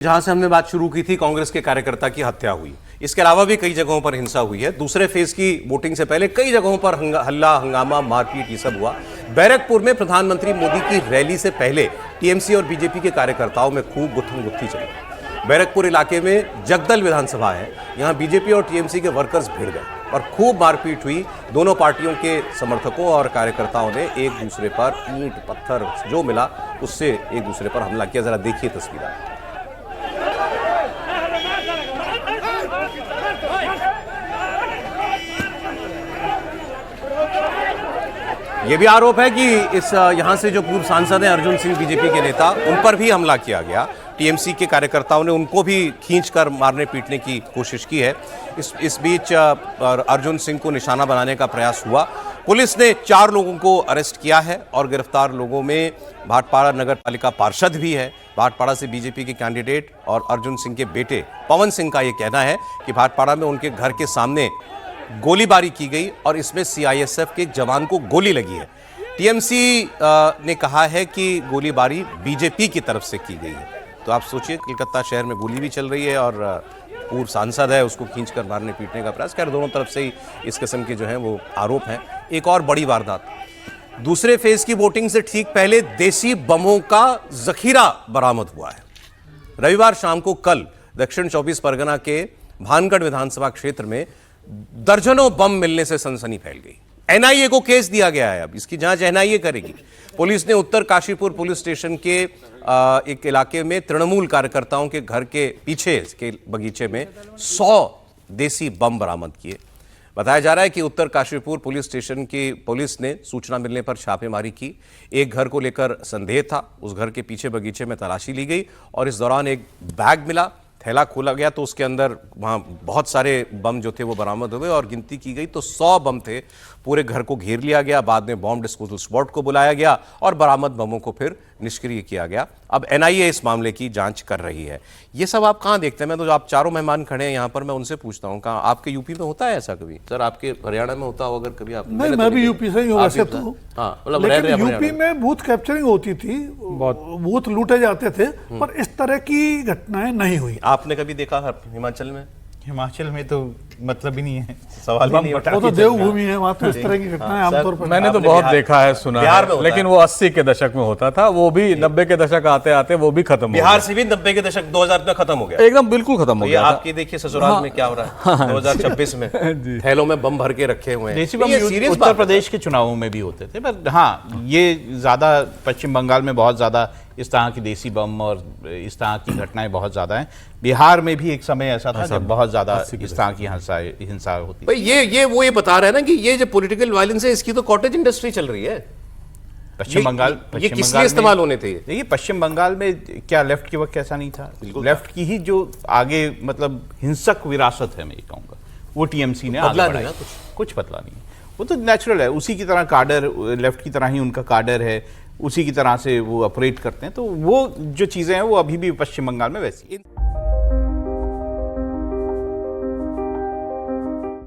जहां से हमने बात शुरू की थी, कांग्रेस के कार्यकर्ता की हत्या हुई। इसके अलावा भी कई जगहों पर हिंसा हुई है। दूसरे फेज की वोटिंग से पहले कई जगहों पर हल्ला हंगामा मारपीट ये सब हुआ। बैरकपुर में प्रधानमंत्री मोदी की रैली से पहले टीएमसी और बीजेपी के कार्यकर्ताओं में खूब गुत्थम-गुत्थी चली। बैरकपुर इलाके में जगदल विधानसभा है, यहां बीजेपी और टीएमसी के वर्कर्स भिड़ गए और खूब मारपीट हुई। दोनों पार्टियों के समर्थकों और कार्यकर्ताओं ने एक दूसरे पर ईंट पत्थर जो मिला उससे एक दूसरे पर हमला किया। जरा देखिए तस्वीरें। यह भी आरोप है कि इस यहां से जो पूर्व सांसद हैं अर्जुन सिंह, बीजेपी के नेता, उन पर भी हमला किया गया। टीएमसी के कार्यकर्ताओं ने उनको भी खींचकर मारने पीटने की कोशिश की है। इस बीच अर्जुन सिंह को निशाना बनाने का प्रयास हुआ। पुलिस ने 4 लोगों को अरेस्ट किया है और गिरफ्तार लोगों में भाटपाड़ा नगर पालिका पार्षद भी है। भाटपाड़ा से बीजेपी के कैंडिडेट और अर्जुन सिंह के बेटे पवन सिंह का यह कहना है कि भाटपाड़ा में उनके घर के सामने गोलीबारी की गई और इसमें सीआईएसएफ के एक जवान को गोली लगी है। टीएमसी ने कहा है कि गोलीबारी बीजेपी की तरफ से की गई है। तो आप सोचिए, कलकत्ता शहर में गोली भी चल रही है और पूर्व सांसद है, उसको खींचकर मारने पीटने का प्रयास। खैर, दोनों तरफ से ही इस किस्म के जो हैं वो आरोप हैं। एक और बड़ी वारदात, दूसरे फेज की वोटिंग से ठीक पहले देसी बमों का जखीरा बरामद हुआ है। रविवार शाम को कल दक्षिण 24 परगना के भानगढ़ विधानसभा क्षेत्र में दर्जनों बम मिलने से सनसनी फैल गई। एनआईए को केस दिया गया है, अब इसकी जांच एनआईए करेगी। पुलिस ने उत्तर काशीपुर पुलिस स्टेशन के एक इलाके में तृणमूल कार्यकर्ताओं के घर के पीछे के बगीचे में 100 देसी बम बरामद किए। बताया जा रहा है कि उत्तर काशीपुर पुलिस स्टेशन की पुलिस ने सूचना मिलने पर छापेमारी की। एक घर को लेकर संदेह था, उस घर के पीछे बगीचे में तलाशी ली गई और इस दौरान एक बैग मिला। थैला खोला गया तो उसके अंदर वहाँ बहुत सारे बम जो थे वो बरामद हुए और गिनती की गई तो 100 बम थे। पूरे घर को घेर लिया गया। बाद में बॉम्ब डिस्पोजल स्क्वाड को बुलाया गया और बरामद बमों को फिर निष्क्रिय किया गया। अब एनआईए इस मामले की जांच कर रही है। ये सब आप कहाँ देखते हैं? मैं तो आप चारों मेहमान खड़े हैं यहाँ पर, मैं उनसे पूछता हूँ, कहाँ आपके यूपी में होता है ऐसा कभी? सर, आपके हरियाणा में होता हो अगर कभी? आप नहीं, मैं भी यूपी से ही हूँ वैसे तो। हाँ, लेकिन यूपी में बूथ कैप्चरिंग होती थी, बूथ लूटे जाते थे, पर इस तरह की घटनाएं नहीं हुई। आपने कभी देखा हिमाचल में? हिमाचल में तो मतलब ही नहीं है, सवाल ही नहीं। वो तो देवभूमि है, वहाँ तो इस तरह की घटनाएं आमतौर पर मैंने तो बहुत देखा है, सुना है, लेकिन वो 80 के दशक में होता था, वो भी 90 के दशक आते आते वो भी खत्म हो गया। बिहार से भी 90 के दशक 2000 में खत्म हो गया, एकदम बिल्कुल खत्म हो गया। आपकी देखिए ससुराल में क्या हो रहा है 2026 में, थैलों में बम भर के रखे हुए हैं। देसी बम उत्तर प्रदेश के चुनावों में भी होते थे, पर हाँ, ये ज्यादा पश्चिम बंगाल में बहुत ज्यादा इस तरह की देसी बम और इस तरह की घटनाएं बहुत ज्यादा हैं। बिहार में भी एक समय ऐसा था जब बहुत ज्यादा इस तरह की हिंसा होती थी। ये बता रहे हैं ना कि ये जो पॉलिटिकल वायलेंस है, इसकी तो कॉटेज इंडस्ट्री चल रही है पश्चिम बंगाल। ये किस लिए इस्तेमाल होने थे? देखिए, पश्चिम बंगाल में क्या लेफ्ट के वक्त ऐसा नहीं था? लेफ्ट की ही जो आगे मतलब हिंसक विरासत है, मैं ये कहूँगा, वो टीएमसी ने आगे बढ़ाई। कुछ बदला नहीं, वो तो नेचुरल है। उसी की तरह काडर, लेफ्ट की तरह ही उनका काडर है, उसी की तरह से वो ऑपरेट करते हैं। तो वो जो चीज़ें हैं वो अभी भी पश्चिम बंगाल में वैसी।